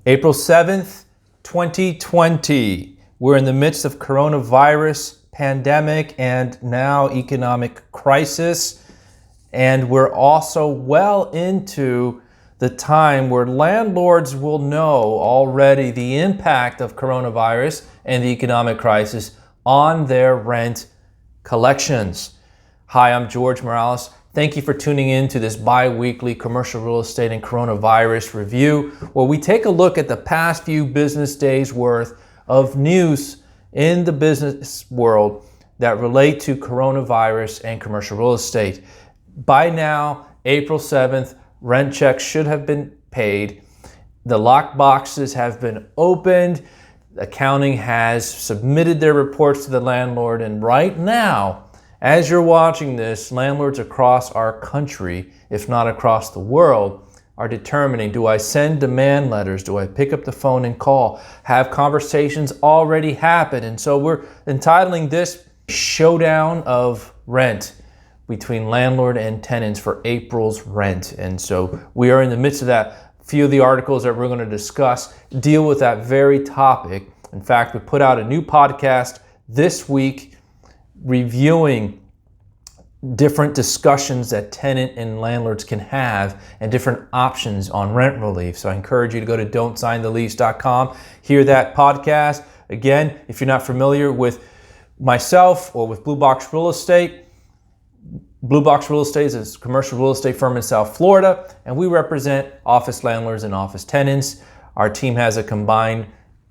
April 7th, 2020. We're in the midst of coronavirus pandemic and now economic crisis. And we're also well into the time where landlords will know already the impact of coronavirus and the economic crisis on their rent collections. Hi, I'm George Morales. Thank you for tuning in to this bi-weekly commercial real estate and coronavirus review, where we take a look at the past few business days worth of news in the business world that relate to coronavirus and commercial real estate. By now, April 7th, rent checks should have been paid. The lock boxes have been opened. Accounting has submitted their reports to the landlord, and right now, as you're watching this, landlords across our country, if not across the world, are determining, do I send demand letters? Do I pick up the phone and call? Have conversations already happened? And so we're entitling this Showdown of Rent between landlord and tenants for April's rent. And so we are in the midst of that. A few of the articles that we're going to discuss deal with that very topic. In fact, we put out a new podcast this week reviewing different discussions that tenant and landlords can have and different options on rent relief. So I encourage you to go to don'tsignthelease.com, hear that podcast. Again, if you're not familiar with myself or with Blue Box Real Estate, Blue Box Real Estate is a commercial real estate firm in South Florida, and we represent office landlords and office tenants. Our team has a combined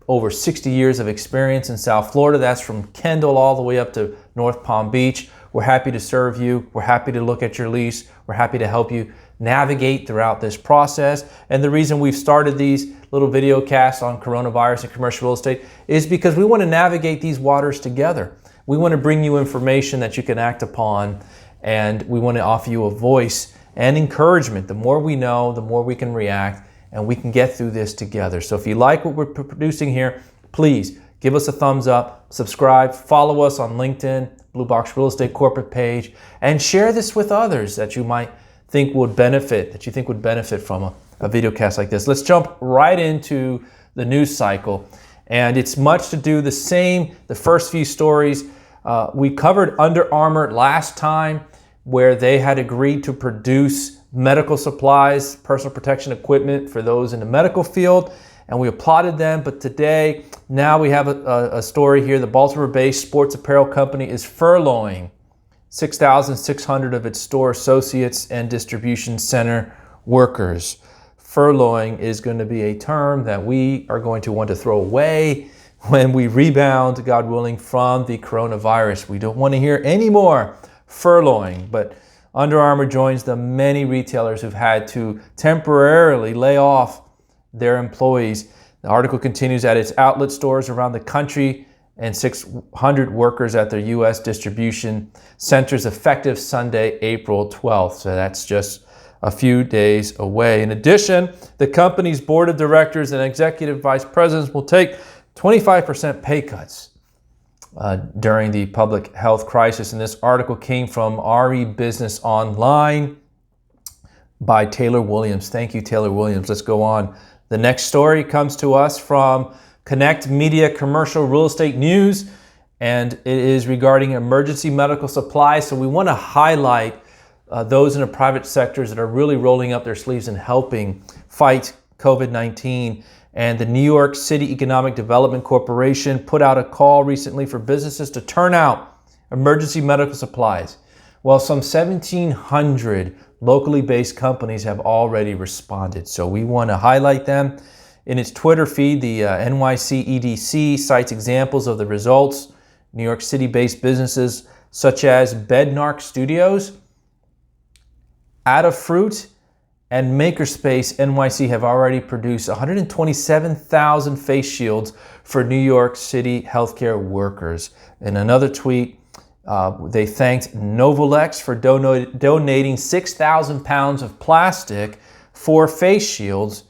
over 60 years of experience in South Florida. That's from Kendall all the way up to North Palm Beach. We're happy to serve you. We're happy to look at your lease. We're happy to help you navigate throughout this process. And the reason we've started these little video casts on coronavirus and commercial real estate is because we want to navigate these waters together. We want to bring you information that you can act upon, and we want to offer you a voice and encouragement. The more we know, the more we can react, and we can get through this together. So if you like what we're producing here, please give us a thumbs up, subscribe, follow us on LinkedIn, Blue Box Real Estate corporate page, and share this with others that you might think would benefit, from a video cast like this. Let's jump right into the news cycle. And it's much to do the same, the first few stories. We covered Under Armour last time, where they had agreed to produce medical supplies, personal protection equipment for those in the medical field, and we applauded them. But today, now we have a story here. The Baltimore-based sports apparel company is furloughing 6,600 of its store associates and distribution center workers. Furloughing is going to be a term that we are going to want to throw away when we rebound, God willing, from the coronavirus. We don't want to hear any more furloughing, but Under Armour joins the many retailers who've had to temporarily lay off their employees. The article continues at its outlet stores around the country and 600 workers at their U.S. distribution centers effective Sunday, April 12th. So that's just a few days away. In addition, the company's board of directors and executive vice presidents will take 25% pay cuts during the public health crisis. And this article came from RE Business Online by Taylor Williams. Thank you, Taylor Williams. Let's go on. The next story comes to us from Connect Media Commercial Real Estate News, and it is regarding emergency medical supplies. So we want to highlight those in the private sectors that are really rolling up their sleeves and helping fight COVID-19. And the New York City Economic Development Corporation put out a call recently for businesses to turn out emergency medical supplies. Well, some 1,700 locally based companies have already responded. So we want to highlight them. In its Twitter feed, the NYC EDC cites examples of the results. New York City-based businesses such as Bednark Studios, Adafruit, and Makerspace NYC have already produced 127,000 face shields for New York City healthcare workers. In another tweet, they thanked Novolex for donating 6,000 pounds of plastic for face shields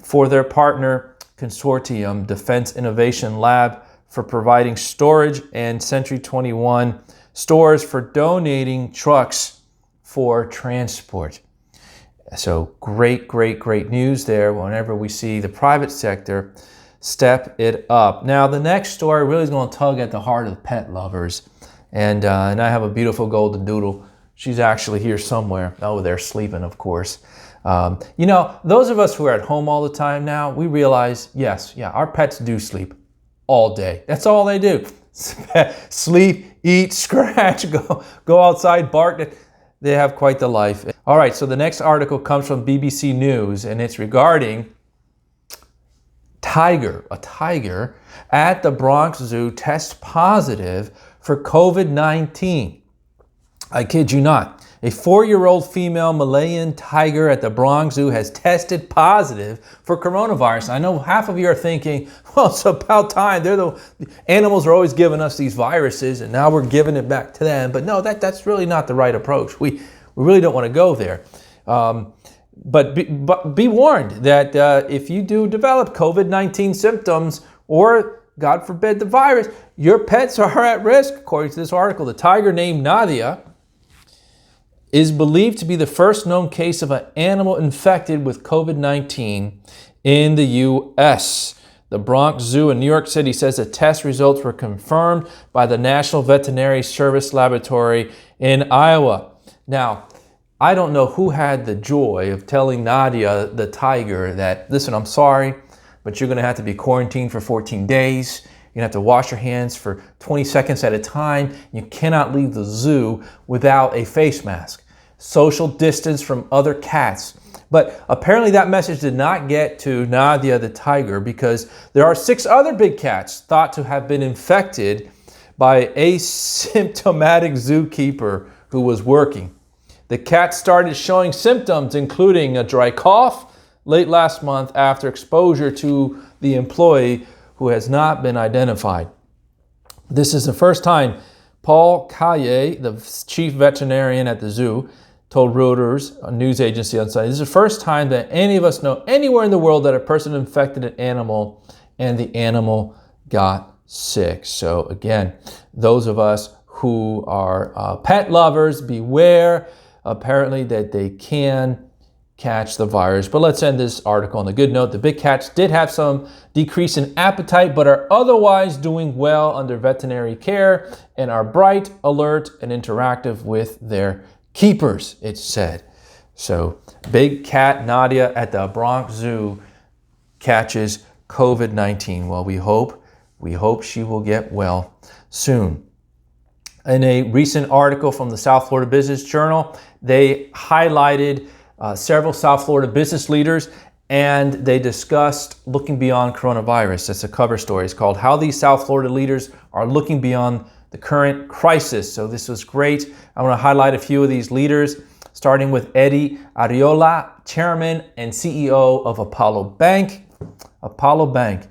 for their partner consortium, Defense Innovation Lab, for providing storage, and Century 21 stores for donating trucks for transport. So great, great, great news there whenever we see the private sector step it up. Now, the next story really is going to tug at the heart of pet lovers. And I have a beautiful golden doodle. She's actually here somewhere. Oh, they're sleeping, of course. You know, those of us who are at home all the time now, we realize, yes, yeah, our pets do sleep all day. That's all they do. Sleep, eat, scratch, go outside, bark. They have quite the life. All right, so the next article comes from BBC News, and it's regarding a tiger at the Bronx Zoo tests positive for COVID-19. I kid you not. A 4-year-old female Malayan tiger at the Bronx Zoo has tested positive for coronavirus. I know half of you are thinking, well, it's about time. The animals are always giving us these viruses, and now we're giving it back to them. But no, that's really not the right approach. We really don't want to go there. But be warned that if you do develop COVID-19 symptoms, or God forbid the virus, your pets are at risk. According to this article, the tiger named Nadia is believed to be the first known case of an animal infected with COVID-19 in the U.S. The Bronx Zoo in New York City says the test results were confirmed by the National Veterinary Service Laboratory in Iowa. Now, I don't know who had the joy of telling Nadia, the tiger, that, listen, I'm sorry, but you're going to have to be quarantined for 14 days. You're going to have to wash your hands for 20 seconds at a time. You cannot leave the zoo without a face mask. Social distance from other cats. But apparently that message did not get to Nadia the tiger, because there are 6 other big cats thought to have been infected by asymptomatic zookeeper who was working. The cat started showing symptoms, including a dry cough, late last month after exposure to the employee who has not been identified. This is the first time Paul Caille, the chief veterinarian at the zoo, told Reuters, a news agency on Sunday, this is the first time that any of us know anywhere in the world that a person infected an animal and the animal got sick. So again, those of us who are pet lovers, beware. Apparently that they can catch the virus. But let's end this article on a good note. The big cats did have some decrease in appetite, but are otherwise doing well under veterinary care and are bright, alert, and interactive with their keepers, it's said. So big cat Nadia at the Bronx Zoo catches COVID-19. Well, we hope she will get well soon. In a recent article from the South Florida Business Journal, they highlighted several South Florida business leaders, and they discussed looking beyond coronavirus. That's a cover story. It's called How These South Florida Leaders Are Looking Beyond the Current Crisis. So this was great. I want to highlight a few of these leaders, starting with Eddie Ariola, Chairman and CEO of Apollo Bank. Apollo Bank.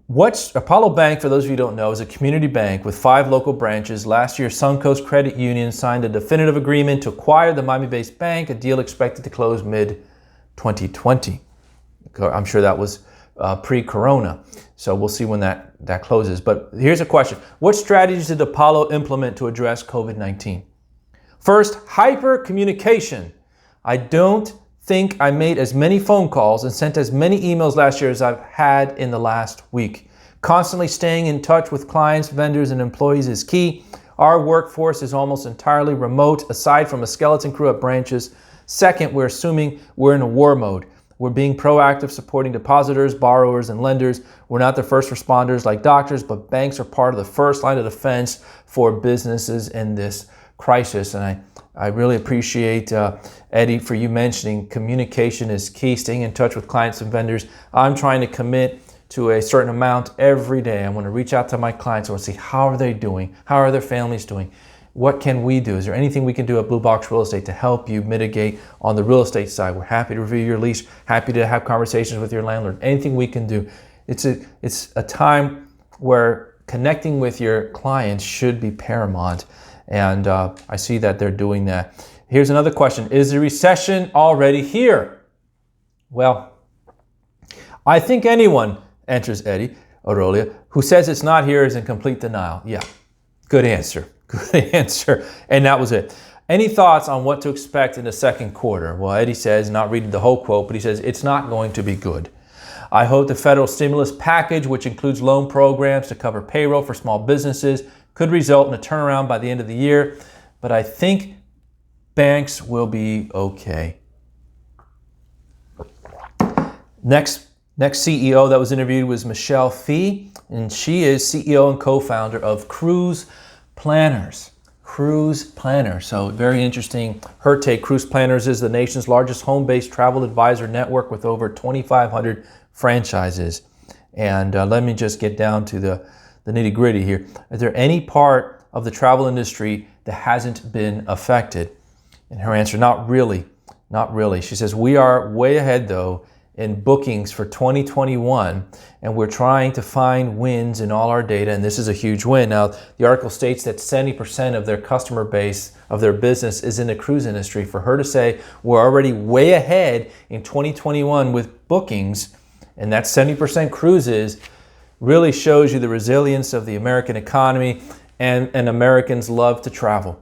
What's Apollo Bank, for those of you who don't know, is a community bank with 5 local branches. Last year, Suncoast Credit Union signed a definitive agreement to acquire the Miami-based bank, a deal expected to close mid-2020. I'm sure that was pre-corona, so we'll see when that closes. But here's a question. What strategies did Apollo implement to address COVID-19? First, hyper communication. I don't think I made as many phone calls and sent as many emails last year as I've had in the last week. Constantly staying in touch with clients, vendors, and employees is key. Our workforce is almost entirely remote, aside from a skeleton crew at branches. Second, we're assuming we're in a war mode. We're being proactive, supporting depositors, borrowers, and lenders. We're not the first responders like doctors, but banks are part of the first line of defense for businesses in this crisis. And I really appreciate, Eddie, for you mentioning communication is key, staying in touch with clients and vendors. I'm trying to commit to a certain amount every day. I want to reach out to my clients. I want to see how are they doing? How are their families doing? What can we do? Is there anything we can do at Blue Box Real Estate to help you mitigate on the real estate side? We're happy to review your lease, happy to have conversations with your landlord. Anything we can do. It's a time where connecting with your clients should be paramount. And I see that they're doing that. Here's another question. Is the recession already here? Well, I think anyone, enters Eddie Aurelia, who says it's not here is in complete denial. Yeah, good answer. Good answer. And that was it. Any thoughts on what to expect in the second quarter? Well, Eddie says, not reading the whole quote, but he says, it's not going to be good. I hope the federal stimulus package, which includes loan programs to cover payroll for small businesses, could result in a turnaround by the end of the year. But I think banks will be okay. Next CEO that was interviewed was Michelle Fee, and she is CEO and co-founder of Cruise Planners. Cruise Planners. So very interesting. Her take, Cruise Planners is the nation's largest home-based travel advisor network with over 2,500 franchises. And let me just get down to the nitty-gritty here. Is there any part of the travel industry that hasn't been affected? And her answer, not really. Not really. She says, we are way ahead, though, in bookings for 2021, and we're trying to find wins in all our data, and this is a huge win. Now, the article states that 70% of their customer base of their business is in the cruise industry. For her to say we're already way ahead in 2021 with bookings, and that's 70% cruises, really shows you the resilience of the American economy, and Americans love to travel.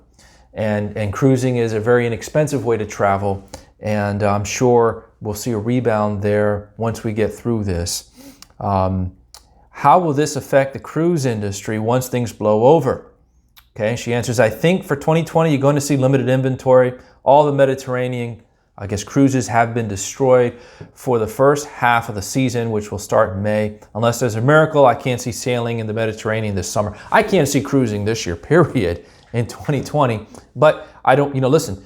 And cruising is a very inexpensive way to travel, and I'm sure we'll see a rebound there once we get through this. How will this affect the cruise industry once things blow over? Okay, she answers, I think for 2020, you're going to see limited inventory. All the Mediterranean, I guess, cruises have been destroyed for the first half of the season, which will start in May. Unless there's a miracle, I can't see sailing in the Mediterranean this summer. I can't see cruising this year, period, in 2020. But I don't, listen,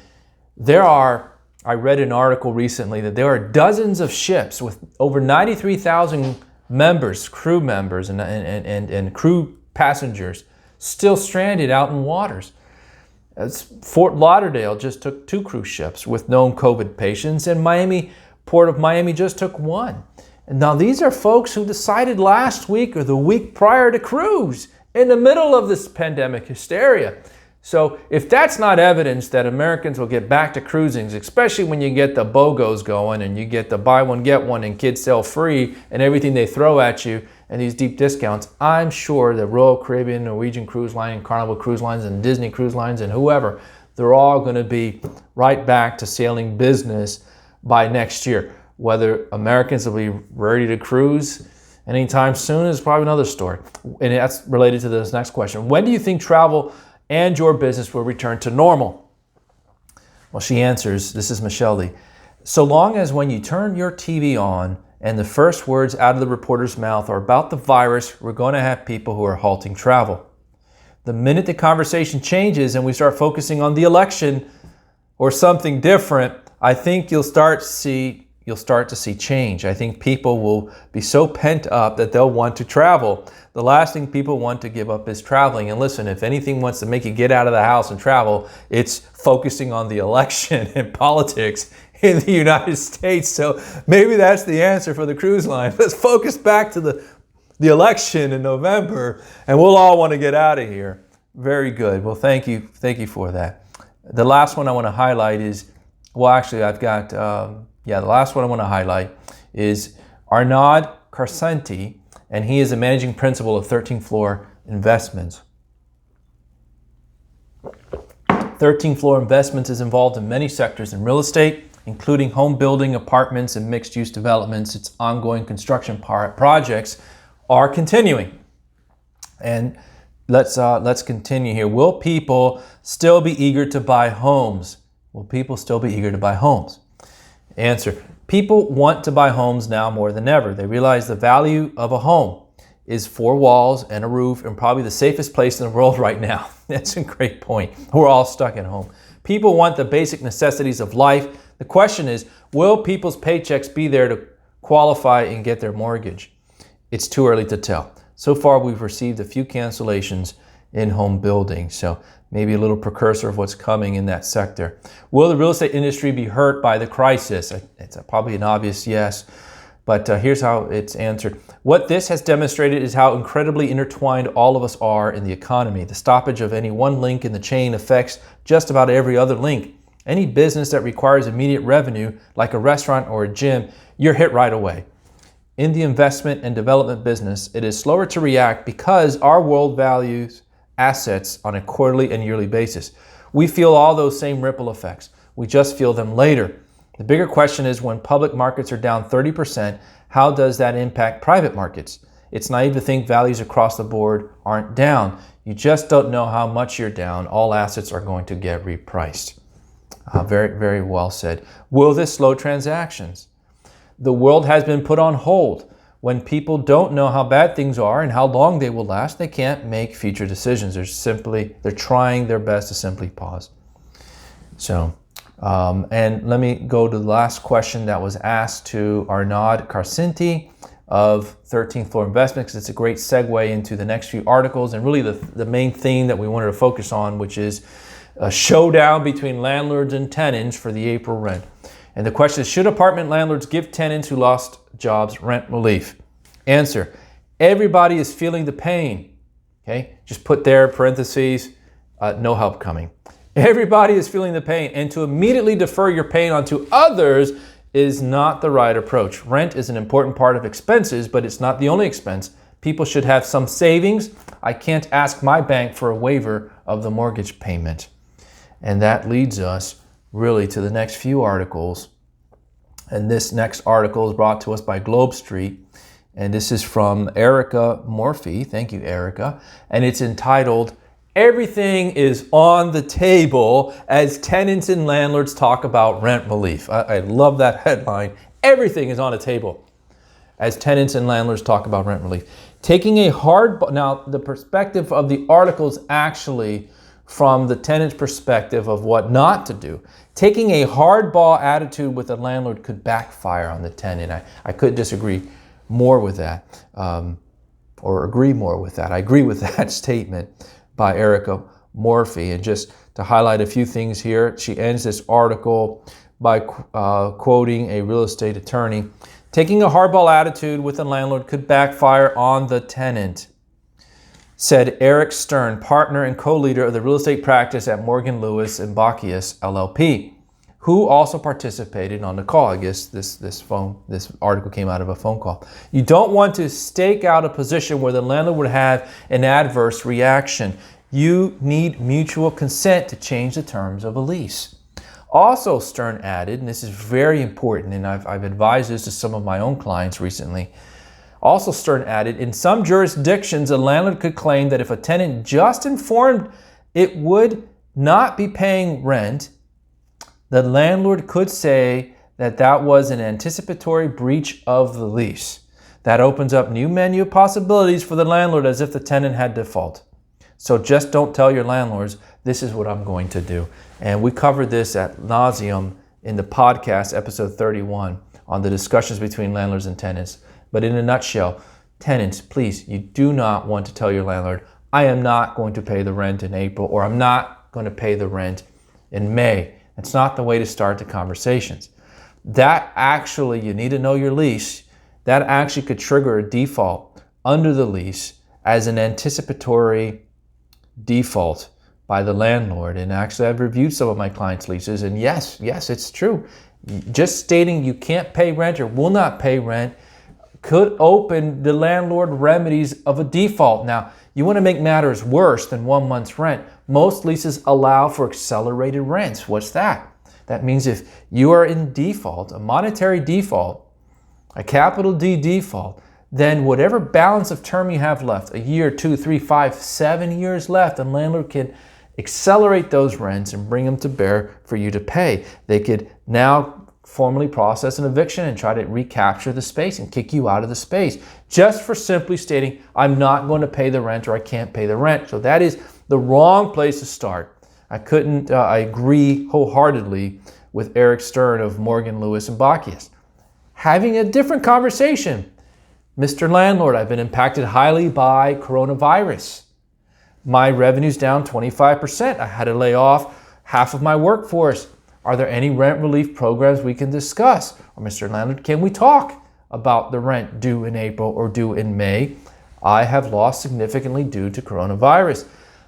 I read an article recently that there are dozens of ships with over 93,000 members, crew members, and crew passengers still stranded out in waters. Fort Lauderdale just took 2 cruise ships with known COVID patients, and Port of Miami just took 1. And now these are folks who decided last week or the week prior to cruise in the middle of this pandemic hysteria. So if that's not evidence that Americans will get back to cruising, especially when you get the BOGOs going and you get the buy one, get one and kids sell free and everything they throw at you and these deep discounts, I'm sure that Royal Caribbean, Norwegian Cruise Line, and Carnival Cruise Lines and Disney Cruise Lines and whoever, they're all going to be right back to sailing business by next year. Whether Americans will be ready to cruise anytime soon is probably another story. And that's related to this next question. When do you think travel and your business will return to normal? Well, she answers, this is Michelle Lee, so long as when you turn your TV on and the first words out of the reporter's mouth are about the virus, we're going to have people who are halting travel. The minute the conversation changes and we start focusing on the election or something different, I think you'll start to see change. I think people will be so pent up that they'll want to travel. The last thing people want to give up is traveling. And listen, if anything wants to make you get out of the house and travel, it's focusing on the election and politics in the United States. So maybe that's the answer for the cruise line. Let's focus back to the election in November, and we'll all want to get out of here. Very good. Well, thank you for that. The last one I want to highlight is, well, actually, I've got, the last one I want to highlight is Arnaud Carcenti, and he is the managing principal of 13th Floor Investments. 13th Floor Investments is involved in many sectors in real estate, including home building, apartments, and mixed-use developments. Its ongoing construction projects are continuing. And let's continue here. Will people still be eager to buy homes? Will people still be eager to buy homes? Answer. People want to buy homes now more than ever. They realize the value of a home is 4 walls and a roof and probably the safest place in the world right now. That's a great point. We're all stuck at home. People want the basic necessities of life. The question is, will people's paychecks be there to qualify and get their mortgage? It's too early to tell. So far, we've received a few cancellations in home building. So maybe a little precursor of what's coming in that sector. Will the real estate industry be hurt by the crisis? It's probably an obvious yes, but here's how it's answered. What this has demonstrated is how incredibly intertwined all of us are in the economy. The stoppage of any one link in the chain affects just about every other link. Any business that requires immediate revenue, like a restaurant or a gym, you're hit right away. In the investment and development business, it is slower to react because our world values assets on a quarterly and yearly basis. We feel all those same ripple effects. We just feel them later. The bigger question is, when public markets are down 30%, how does that impact private markets? It's naive to think values across the board aren't down. You just don't know how much you're down. All assets are going to get repriced. Very, very well said. Will this slow transactions? The world has been put on hold. When people don't know how bad things are and how long they will last, they can't make future decisions. They're trying their best to simply pause. So, and let me go to the last question that was asked to Arnaud Carcinti of 13th Floor Investment, because it's a great segue into the next few articles and really the main theme that we wanted to focus on, which is a showdown between landlords and tenants for the April rent. And the question is, should apartment landlords give tenants who lost jobs rent relief? Answer: everybody is feeling the pain. Okay, just put there parentheses, no help coming. Everybody is feeling the pain, and to immediately defer your pain onto others is not the right approach. Rent is an important part of expenses, but it's not the only expense. People should have some savings. I can't ask my bank for a waiver of the mortgage payment. And that leads us really to the next few articles. And this next article is brought to us by Globe Street. And this is from Erica Morphy. Thank you, Erica. And it's entitled, "Everything is on the table as tenants and landlords talk about rent relief." I love that headline. Everything is on the table as tenants and landlords talk about rent relief. Taking a now the perspective of the article is actually from the tenant's perspective of what not to do. Taking a hardball attitude with a landlord could backfire on the tenant. I couldn't disagree more with that, or agree more with that. I agree with that statement by Erica Morphy. And just to highlight a few things here, she ends this article by quoting a real estate attorney. Taking a hardball attitude with a landlord could backfire on the tenant, said Eric Stern, partner and co-leader of the real estate practice at Morgan Lewis and Bacchius LLP, who also participated on the call. I guess this article came out of a phone call. You don't want to stake out a position where the landlord would have an adverse reaction. You need mutual consent to change the terms of a lease. Also, Stern added, and this is very important, and I've advised this to some of my own clients recently. Also, Stern added, in some jurisdictions, a landlord could claim that if a tenant just informed it would not be paying rent, the landlord could say that that was an anticipatory breach of the lease. That opens up new menu of possibilities for the landlord as if the tenant had default. So just don't tell your landlords, this is what I'm going to do. And we covered this ad nauseum in the podcast, episode 31, on the discussions between landlords and tenants. But in a nutshell, tenants, please, you do not want to tell your landlord, I am not going to pay the rent in April, or I'm not going to pay the rent in May. It's not the way to start the conversations. That actually, you need to know your lease. That actually could trigger a default under the lease as an anticipatory default by the landlord. And actually, I've reviewed some of my clients' leases, and yes, it's true. Just stating you can't pay rent or will not pay rent could open the landlord remedies of a default. Now, you want to make matters worse than 1 month's rent. Most leases allow for accelerated rents. What's that? That means if you are in default, a monetary default, a capital D default, then whatever balance of term you have left, a year, 2, 3, 5, 7 years left, the landlord can accelerate those rents and bring them to bear for you to pay. They could now formally process an eviction and try to recapture the space and kick you out of the space just for simply stating, I'm not going to pay the rent or I can't pay the rent. So that is the wrong place to start. I agree wholeheartedly with Eric Stern of Morgan Lewis and Bacchius. Having a different conversation. Mr. Landlord, I've been impacted highly by coronavirus. My revenue's down 25%. I had to lay off half of my workforce. Are there any rent relief programs we can discuss? Or Mr. Landlord, can we talk about the rent due in April or due in May? I have lost significantly due to coronavirus.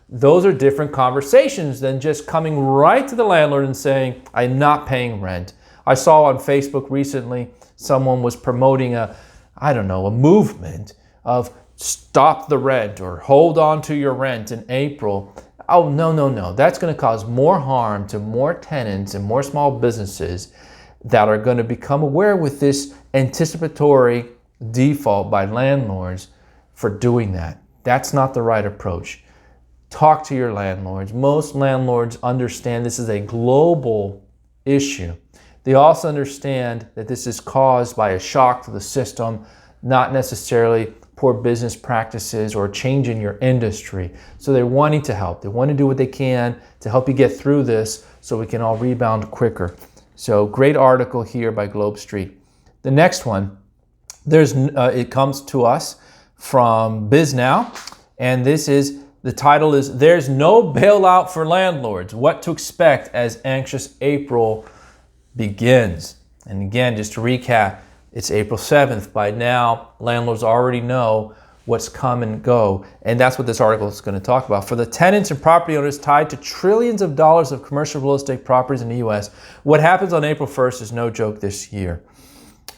Those are different conversations than just coming right to the landlord and saying, I'm not paying rent. I saw on Facebook recently, someone was promoting a movement of stop the rent or hold on to your rent in April. Oh, no, no, no. That's going to cause more harm to more tenants and more small businesses that are going to become aware with this anticipatory default by landlords for doing that. That's not the right approach. Talk to your landlords. Most landlords understand this is a global issue. They also understand that this is caused by a shock to the system, not necessarily poor business practices or a change in your industry. So they're wanting to help. They want to do what they can to help you get through this so we can all rebound quicker. So great article here by Globe Street. The next one, it comes to us from BizNow, and the title is "There's No Bailout for Landlords. What to Expect as Anxious April Begins." And again, just to recap, it's April 7th. By now, landlords already know what's come and go. And that's what this article is going to talk about. For the tenants and property owners tied to trillions of dollars of commercial real estate properties in the U.S., what happens on April 1st is no joke this year.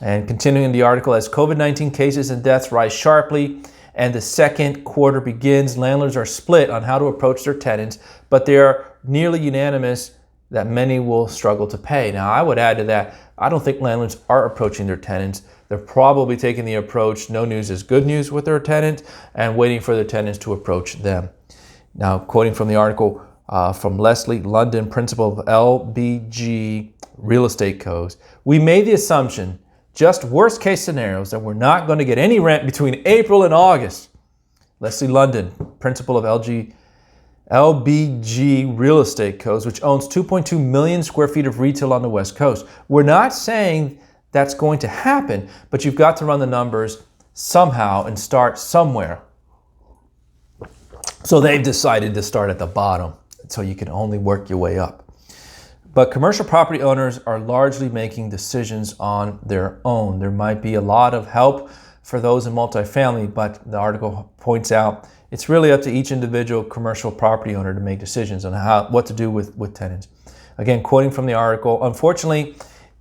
And continuing the article, as COVID-19 cases and deaths rise sharply and the second quarter begins, landlords are split on how to approach their tenants, but they are nearly unanimous that many will struggle to pay. Now, I would add to that, I don't think landlords are approaching their tenants. They're probably taking the approach, no news is good news with their tenant, and waiting for their tenants to approach them. Now, quoting from the article from Leslie London, principal of LBG Real Estate Co's, we made the assumption, just worst case scenarios, that we're not going to get any rent between April and August. Leslie London, principal of LBG Real Estate Co's, which owns 2.2 million square feet of retail on the West Coast. We're not saying that's going to happen, but you've got to run the numbers somehow and start somewhere. So they've decided to start at the bottom, so you can only work your way up. But commercial property owners are largely making decisions on their own. There might be a lot of help for those in multifamily, but the article points out it's really up to each individual commercial property owner to make decisions on what to do with tenants. Again, quoting from the article, unfortunately,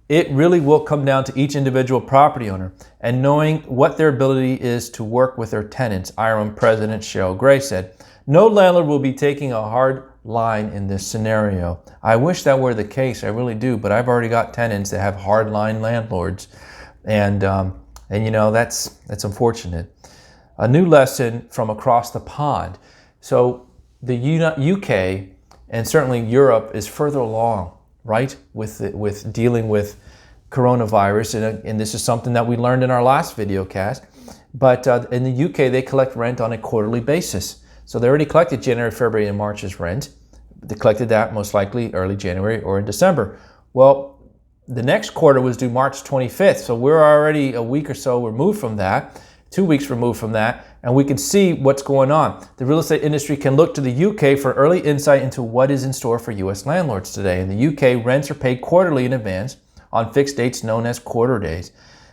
it really will come down to each individual property owner and knowing what their ability is to work with their tenants. IRM President Cheryl Gray said, "No landlord will be taking a hard line in this scenario." I wish that were the case, I really do, but I've already got tenants that have hard line landlords, and you know, that's unfortunate. A new lesson from across the pond. So the UK and certainly Europe is further along, right, with dealing with coronavirus, and this is something that we learned in our last video cast. But in the UK, they collect rent on a quarterly basis. So they already collected January, February, and March's rent. They collected that most likely early January or in December. Well, the next quarter was due March 25th, so we're already a week or so removed from that. 2 weeks removed from that, and we can see what's going on. The real estate industry can look to the UK for early insight into what is in store for US landlords today. In the UK, rents are paid quarterly in advance on fixed dates known as quarter days.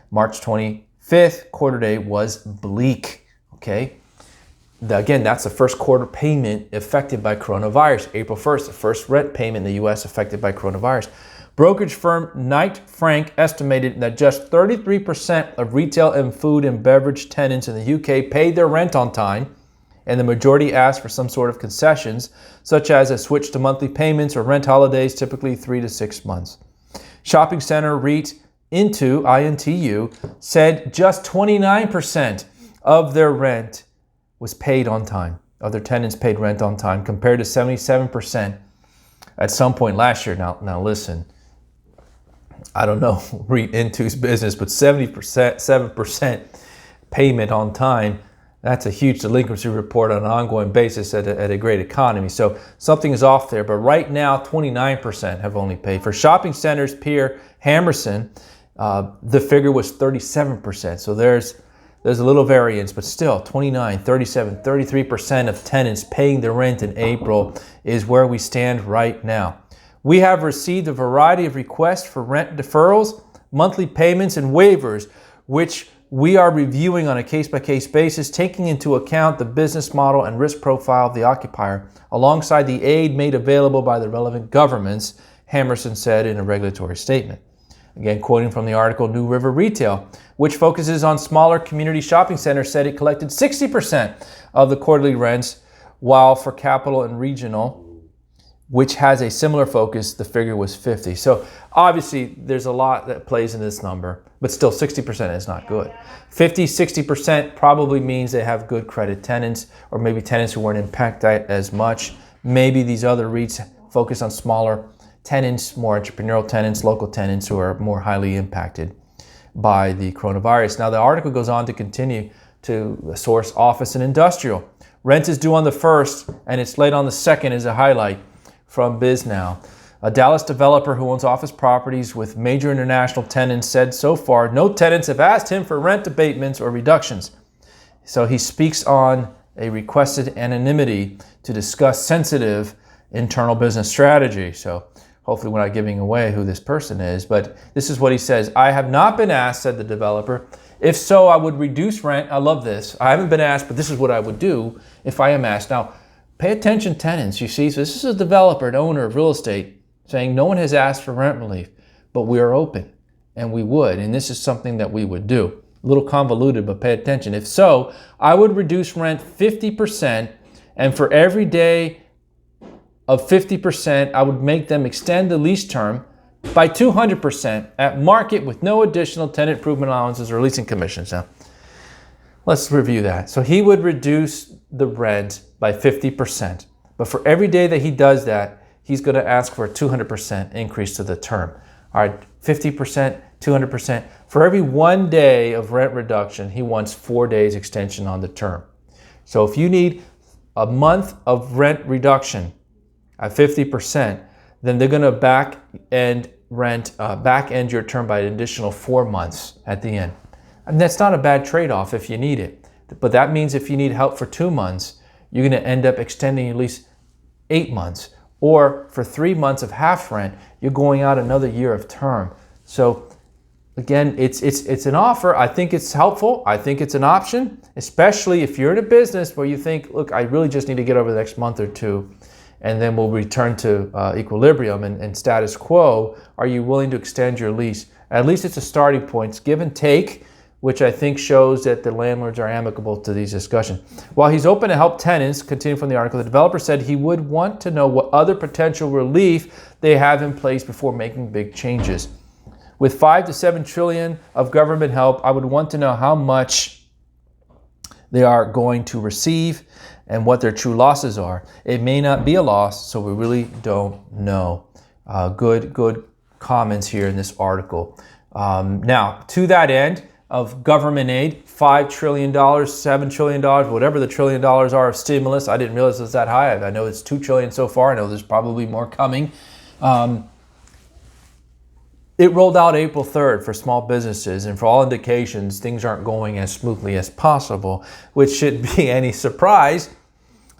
March 25th, quarter day was bleak, okay? Again, that's the first quarter payment affected by coronavirus. April 1st, the first rent payment in the US affected by coronavirus. Brokerage firm Knight Frank estimated that just 33% of retail and food and beverage tenants in the UK paid their rent on time, and the majority asked for some sort of concessions, such as a switch to monthly payments or rent holidays, typically 3 to 6 months. Shopping center REIT INTU said just 29% of their rent was paid on time, of their tenants paid rent on time, compared to 77% at some point last year. Now listen, I don't know REIT Intu's business, but 7% payment on time, that's a huge delinquency report on an ongoing basis at a great economy. So something is off there, but right now 29% have only paid. For shopping centers, Pierre Hammerson, the figure was 37%. So there's a little variance, but still 29, 37, 33% of tenants paying their rent in April is where we stand right now. We have received a variety of requests for rent deferrals, monthly payments, and waivers, which we are reviewing on a case-by-case basis, taking into account the business model and risk profile of the occupier, alongside the aid made available by the relevant governments, Hammerson said in a regulatory statement. Again, quoting from the article, New River Retail, which focuses on smaller community shopping centers, said it collected 60% of the quarterly rents, while for Capital and Regional, which has a similar focus, the figure was 50. So obviously there's a lot that plays in this number, but still 60% is not good. 50, 60% probably means they have good credit tenants, or maybe tenants who weren't impacted as much. Maybe these other REITs focus on smaller tenants, more entrepreneurial tenants, local tenants who are more highly impacted by the coronavirus. Now the article goes on to continue to source office and industrial. Rent is due on the 1st and it's late on the 2nd as a highlight from BizNow. A Dallas developer who owns office properties with major international tenants said so far no tenants have asked him for rent abatements or reductions. So he speaks on a requested anonymity to discuss sensitive internal business strategy. So hopefully we're not giving away who this person is, but this is what he says. I have not been asked, said the developer. If so, I would reduce rent. I love this. I haven't been asked, but this is what I would do if I am asked. Now, pay attention, tenants, you see. So this is a developer, an owner of real estate, saying no one has asked for rent relief, but we are open, and we would, and this is something that we would do. A little convoluted, but pay attention. If so, I would reduce rent 50%, and for every day of 50%, I would make them extend the lease term by 200% at market with no additional tenant improvement allowances or leasing commissions. Now, let's review that. So he would reduce the rent by 50%. But for every day that he does that, he's going to ask for a 200% increase to the term. All right, 50%, 200%. For every 1 day of rent reduction, he wants 4 days extension on the term. So if you need a month of rent reduction at 50%, then they're going to back end your term by an additional 4 months at the end. And that's not a bad trade-off if you need it. But that means if you need help for 2 months, you're going to end up extending at least 8 months. Or for 3 months of half rent, you're going out another year of term. So again, it's an offer. I think it's helpful. I think it's an option, especially if you're in a business where you think, look, I really just need to get over the next month or two, and then we'll return to equilibrium and status quo. Are you willing to extend your lease? At least it's a starting point. It's give and take, which I think shows that the landlords are amicable to these discussions. While he's open to help tenants, continue from the article, the developer said he would want to know what other potential relief they have in place before making big changes. With 5 to 7 trillion of government help, I would want to know how much they are going to receive and what their true losses are. It may not be a loss, so we really don't know. Good comments here in this article. Now, to that end, of government aid, $5 trillion, $7 trillion, whatever the $1 trillion are of stimulus. I didn't realize it was that high. I know it's $2 trillion so far. I know there's probably more coming. It rolled out April 3rd for small businesses, and for all indications, things aren't going as smoothly as possible, which shouldn't be any surprise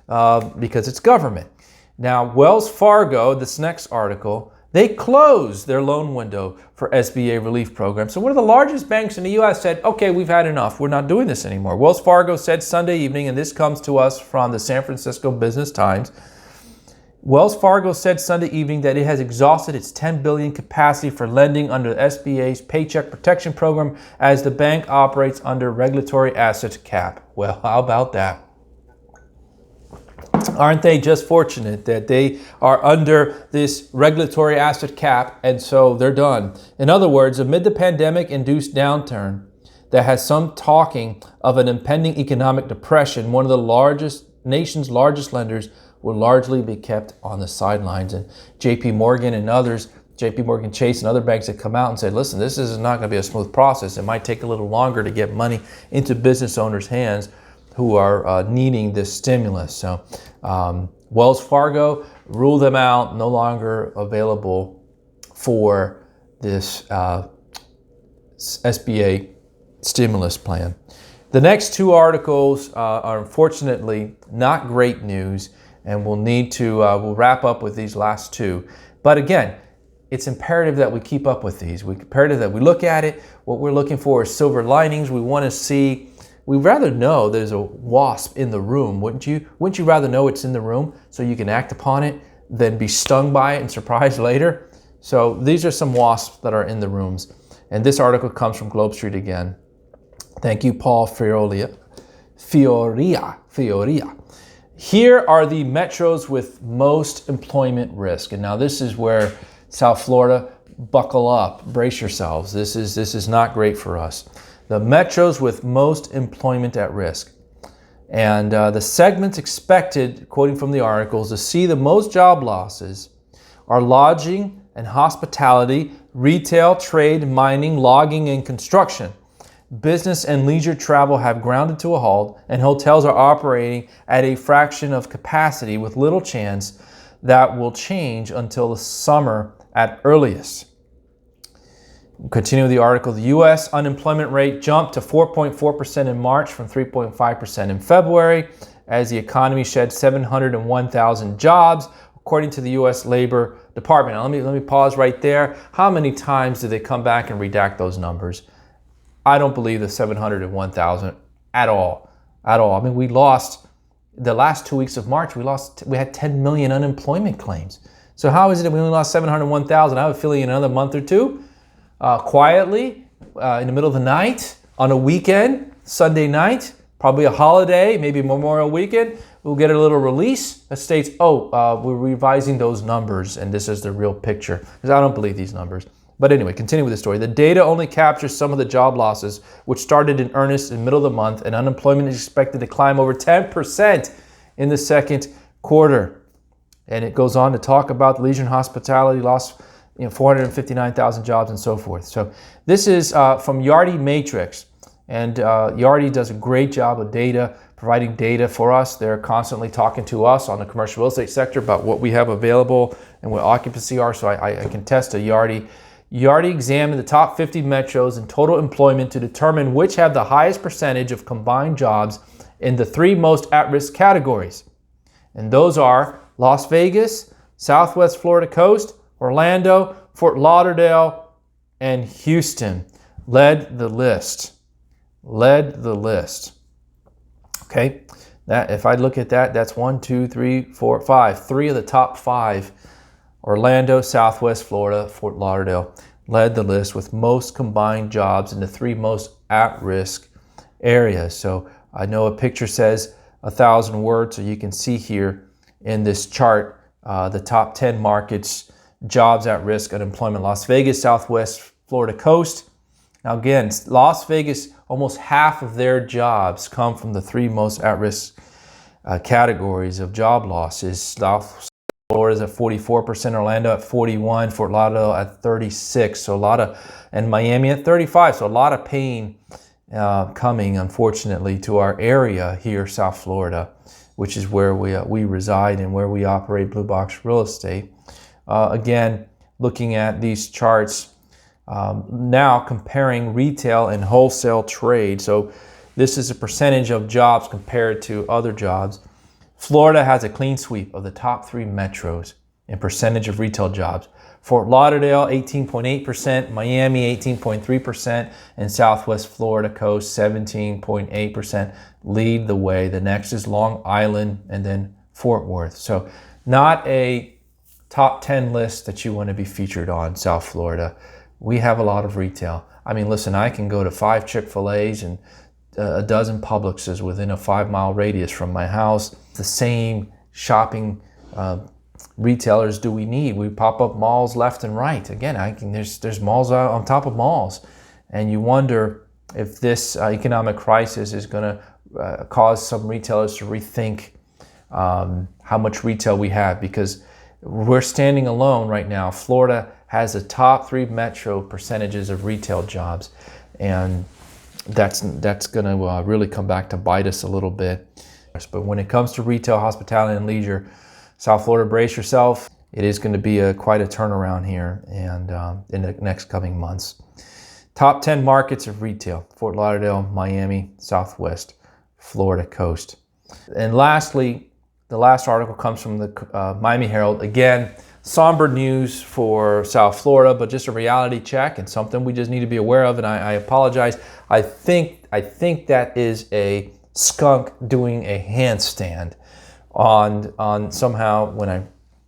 because it's government. Now, Wells Fargo, this next article, they closed their loan window for SBA relief program. So one of the largest banks in the U.S. said, okay, we've had enough. We're not doing this anymore. Wells Fargo said Sunday evening, and this comes to us from the San Francisco Business Times. Wells Fargo said Sunday evening that it has exhausted its $10 billion capacity for lending under the SBA's Paycheck Protection Program as the bank operates under regulatory asset cap. Well, how about that? Aren't they just fortunate that they are under this regulatory asset cap, and so they're done? In other words, amid the pandemic-induced downturn that has some talking of an impending economic depression, one of the nation's largest lenders will largely be kept on the sidelines. And JP Morgan and others, JP Morgan Chase and other banks have come out and said, listen, this is not going to be a smooth process. It might take a little longer to get money into business owners' hands who are needing this stimulus. So Wells Fargo ruled them out, no longer available for this SBA stimulus plan. The next two articles are unfortunately not great news, and we'll wrap up with these last two. But again, it's imperative that we keep up with these. It's imperative that we look at it. What we're looking for is silver linings. We want to see. We'd rather know there's a wasp in the room, wouldn't you? Wouldn't you rather know it's in the room so you can act upon it than be stung by it and surprised later? So these are some wasps that are in the rooms. And this article comes from Globe Street again. Thank you, Paul Fioria. Here are the metros with most employment risk. And now this is where South Florida, buckle up, brace yourselves. This is not great for us. The metros with most employment at risk. And the segments expected, quoting from the articles, to see the most job losses are lodging and hospitality, retail, trade, mining, logging, and construction. Business and leisure travel have grounded to a halt, and hotels are operating at a fraction of capacity with little chance that will change until the summer at earliest. Continue with the article. The U.S. unemployment rate jumped to 4.4% in March from 3.5% in February as the economy shed 701,000 jobs, according to the U.S. Labor Department. Now, let me pause right there. How many times did they come back and redact those numbers? I don't believe the 701,000 at all. At all. I mean, we lost the last 2 weeks of March. We had 10 million unemployment claims. So how is it that we only lost 701,000? I have a feeling in another month or two, quietly, in the middle of the night, on a weekend, Sunday night, probably a holiday, maybe Memorial Weekend, we'll get a little release that states, we're revising those numbers and this is the real picture. Because I don't believe these numbers. But anyway, continue with the story. The data only captures some of the job losses, which started in earnest in the middle of the month, and unemployment is expected to climb over 10% in the second quarter. And it goes on to talk about the leisure and hospitality lost 459,000 jobs and so forth. So this is from Yardi Matrix. And Yardi does a great job of data, providing data for us. They're constantly talking to us on the commercial real estate sector about what we have available and what occupancy are. So I can test to Yardi. Yardi examined the top 50 metros in total employment to determine which have the highest percentage of combined jobs in the three most at-risk categories. And those are Las Vegas, Southwest Florida Coast, Orlando, Fort Lauderdale, and Houston led the list. Okay, that if I look at that, that's 1, 2, 3, 4, 5. 3 of the top 5. Orlando, Southwest Florida, Fort Lauderdale led the list with most combined jobs in the 3 most at-risk areas. So I know a picture says 1,000 words, so you can see here in this chart the top 10 markets, jobs at risk, unemployment. Las Vegas, Southwest Florida Coast. Now again, Las Vegas, almost half of their jobs come from the 3 most at-risk categories of job losses. South Florida's at 44%, Orlando at 41%, Fort Lauderdale at 36%. So and Miami at 35%. So a lot of pain coming, unfortunately, to our area here, South Florida, which is where we reside and where we operate Blue Box Real Estate. Again, looking at these charts, now comparing retail and wholesale trade. So this is a percentage of jobs compared to other jobs. Florida has a clean sweep of the top 3 metros in percentage of retail jobs. Fort Lauderdale, 18.8%, Miami, 18.3%, and Southwest Florida Coast, 17.8% lead the way. The next is Long Island and then Fort Worth. So not a top 10 list that you want to be featured on, South Florida. We have a lot of retail. I mean, listen, I can go to 5 Chick-fil-A's and a dozen Publixes within a 5-mile radius from my house. The same shopping retailers do we need. We pop up malls left and right. Again, there's malls on top of malls. And you wonder if this economic crisis is going to cause some retailers to rethink how much retail we have, because we're standing alone right now. Florida has the top 3 metro percentages of retail jobs, and that's going to really come back to bite us a little bit. But when it comes to retail, hospitality, and leisure, South Florida, brace yourself. It is going to be quite a turnaround here and in the next coming months. Top 10 markets of retail: Fort Lauderdale, Miami, Southwest Florida Coast. And lastly, the last article comes from the Miami Herald. Again, somber news for South Florida, but just a reality check and something we just need to be aware of. And I apologize. I think that is a skunk doing a handstand on somehow when I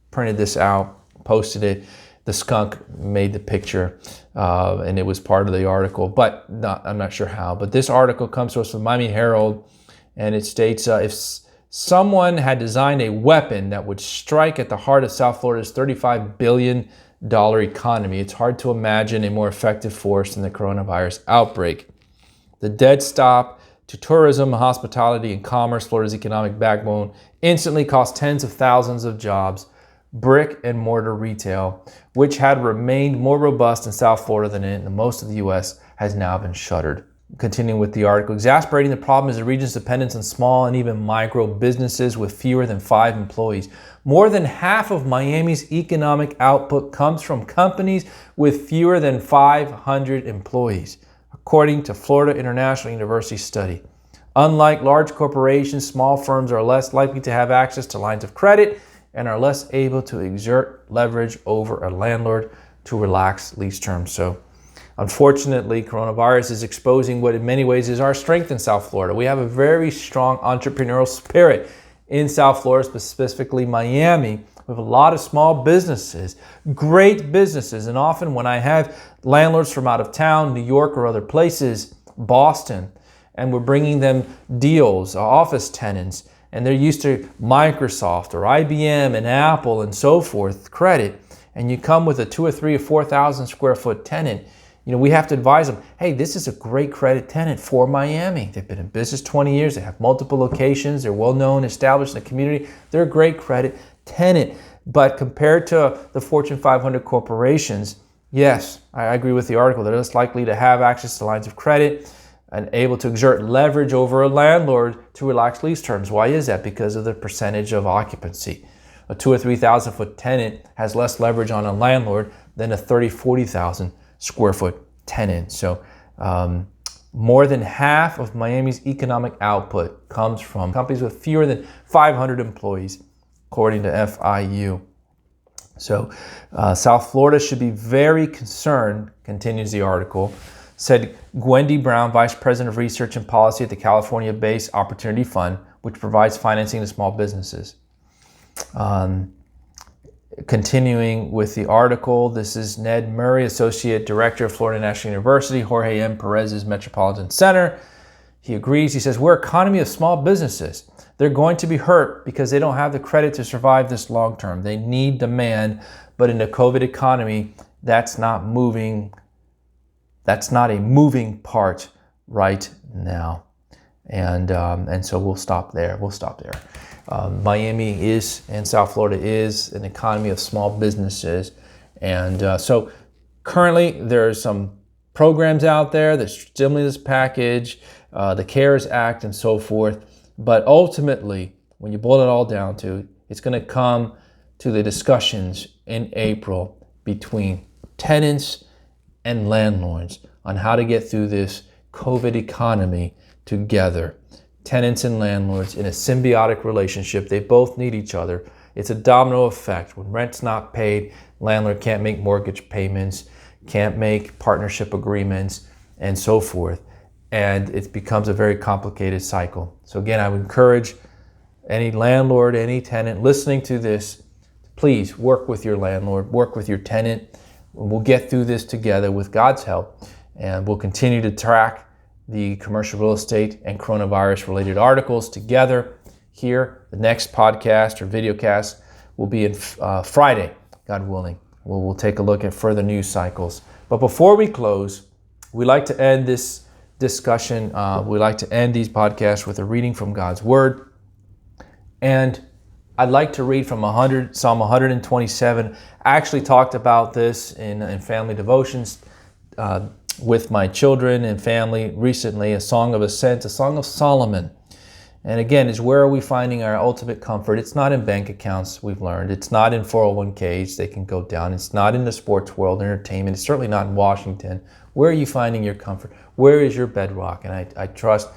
printed this out, posted it, the skunk made the picture and it was part of the article, but I'm not sure how. But this article comes to us from Miami Herald, and it states if Someone had designed a weapon that would strike at the heart of South Florida's $35 billion economy. It's hard to imagine a more effective force than the coronavirus outbreak. The dead stop to tourism, hospitality, and commerce, Florida's economic backbone, instantly cost tens of thousands of jobs. Brick and mortar retail, which had remained more robust in South Florida than in most of the U.S., has now been shuttered. Continuing with the article, exasperating the problem is the region's dependence on small and even micro businesses with fewer than 5 employees. More than half of Miami's economic output comes from companies with fewer than 500 employees, according to Florida International University study. Unlike large corporations, small firms are less likely to have access to lines of credit and are less able to exert leverage over a landlord to relax lease terms. So, unfortunately, coronavirus is exposing what in many ways is our strength in South Florida. We have a very strong entrepreneurial spirit in South Florida, specifically Miami, with a lot of small businesses, great businesses. And often when I have landlords from out of town, New York or other places, Boston, and we're bringing them deals, office tenants, and they're used to Microsoft or IBM and Apple and so forth, credit, and you come with a 2 or 3 or 4,000 square foot tenant, we have to advise them, hey, this is a great credit tenant for Miami. They've been in business 20 years. They have multiple locations. They're well-known, established in the community. They're a great credit tenant. But compared to the Fortune 500 corporations, yes, I agree with the article. They're less likely to have access to lines of credit and able to exert leverage over a landlord to relax lease terms. Why is that? Because of the percentage of occupancy. A 2 or 3,000 foot tenant has less leverage on a landlord than a 30, 40,000 square foot tenant. So more than half of Miami's economic output comes from companies with fewer than 500 employees, according to FIU. So South Florida should be very concerned, continues the article, said Gwendy Brown, Vice President of Research and Policy at the California-based Opportunity Fund, which provides financing to small businesses. Continuing with the article, this is Ned Murray, Associate Director of Florida National University, Jorge M. Perez's Metropolitan Center. He agrees. He says, we're an economy of small businesses. They're going to be hurt because they don't have the credit to survive this long term. They need demand, but in the COVID economy, that's not moving. That's not a moving part right now. And so we'll stop there. Miami is, and South Florida is, an economy of small businesses. And so currently there are some programs out there, the stimulus package, the CARES Act, and so forth. But ultimately, when you boil it all down to, it's going to come to the discussions in April between tenants and landlords on how to get through this COVID economy together. Tenants and landlords in a symbiotic relationship. They both need each other. It's a domino effect. When rent's not paid, landlord can't make mortgage payments, can't make partnership agreements, and so forth. And it becomes a very complicated cycle. So again, I would encourage any landlord, any tenant listening to this, please work with your landlord, work with your tenant. We'll get through this together with God's help. And we'll continue to track the commercial real estate and coronavirus related articles together here. The next podcast or videocast will be in Friday, God willing. We'll take a look at further news cycles. But before we close, we like to end this discussion. We like to end these podcasts with a reading from God's Word. And I'd like to read from Psalm 127. I actually talked about this in family devotions with my children and family recently, a song of ascent, a song of Solomon. And again, is where are we finding our ultimate comfort? It's not in bank accounts, we've learned. It's not in 401ks, they can go down. It's not in the sports world, entertainment. It's certainly not in Washington. Where are you finding your comfort? Where is your bedrock? And I trust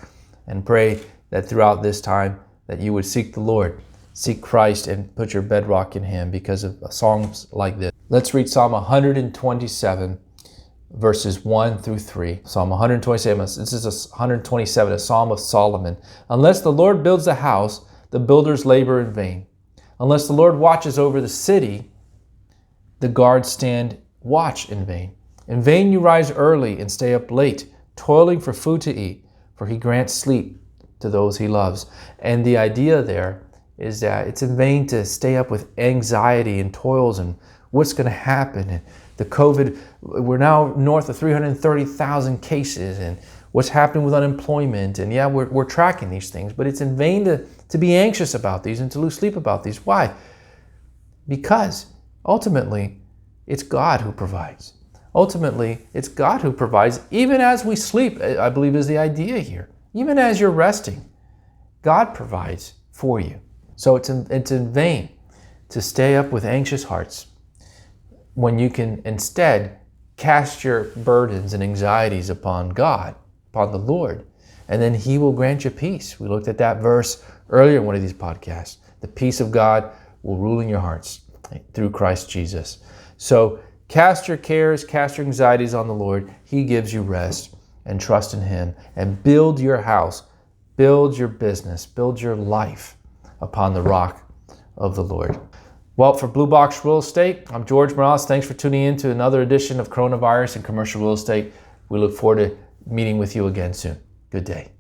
and pray that throughout this time that you would seek the Lord, seek Christ, and put your bedrock in Him because of songs like this. Let's read Psalm 127, verses 1 through 3. Psalm 127, this is 127, a Psalm of Solomon. Unless the Lord builds a house, the builders labor in vain. Unless the Lord watches over the city, the guards stand watch in vain. In vain you rise early and stay up late, toiling for food to eat, for He grants sleep to those he loves. And the idea there is that it's in vain to stay up with anxiety and toils and what's going to happen. And the COVID, we're now north of 330,000 cases, and what's happening with unemployment. And yeah, we're tracking these things, but it's in vain to be anxious about these and to lose sleep about these. Why? Because ultimately, it's God who provides. Ultimately, it's God who provides, even as we sleep, I believe is the idea here. Even as you're resting, God provides for you. So it's in vain to stay up with anxious hearts when you can instead cast your burdens and anxieties upon God, upon the Lord, and then he will grant you peace. We looked at that verse earlier in one of these podcasts. The peace of God will rule in your hearts through Christ Jesus. So cast your cares, cast your anxieties on the Lord. He gives you rest, and trust in him, and build your house, build your business, build your life upon the rock of the Lord. Well, for Blue Box Real Estate, I'm George Morales. Thanks for tuning in to another edition of Coronavirus and Commercial Real Estate. We look forward to meeting with you again soon. Good day.